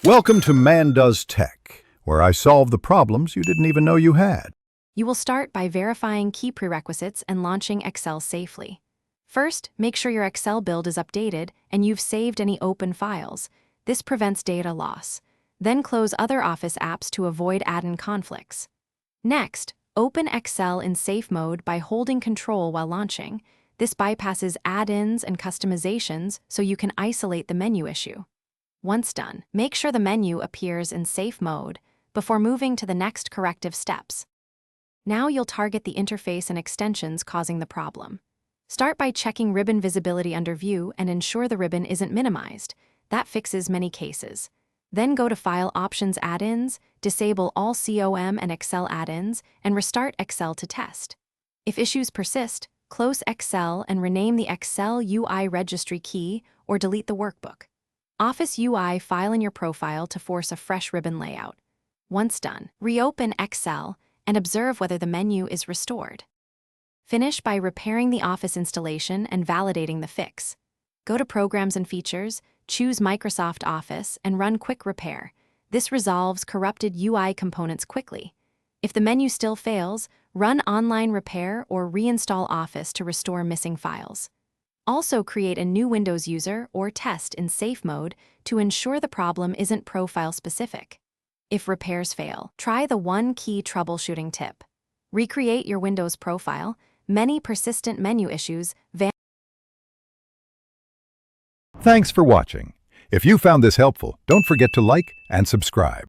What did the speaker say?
Welcome to Man Does Tech, where I solve the problems you didn't even know you had. You will start by verifying key prerequisites and launching Excel safely. First, make sure your Excel build is updated and you've saved any open files. This prevents data loss. Then close other Office apps to avoid add-in conflicts. Next, open Excel in safe mode by holding Control while launching. This bypasses add-ins and customizations so you can isolate the menu issue. Once done, make sure the menu appears in safe mode before moving to the next corrective steps. Now you'll target the interface and extensions causing the problem. Start by checking ribbon visibility under View and ensure the ribbon isn't minimized. That fixes many cases. Then go to File Options Add-ins, disable all COM and Excel add-ins, and restart Excel to test. If issues persist, close Excel and rename the Excel UI registry key or delete the workbook. Office UI file in your profile to force a fresh ribbon layout. Once done, reopen Excel and observe whether the menu is restored. Finish by repairing the Office installation and validating the fix. Go to Programs and Features, choose Microsoft Office, and run Quick Repair. This resolves corrupted UI components quickly. If the menu still fails, run Online Repair or reinstall Office to restore missing files. Also create a new Windows user or test in safe mode to ensure the problem isn't profile-specific. If repairs fail, try the one-key troubleshooting tip. Recreate your Windows profile. Many persistent menu issues vanish. Thanks for watching. If you found this helpful, don't forget to like and subscribe.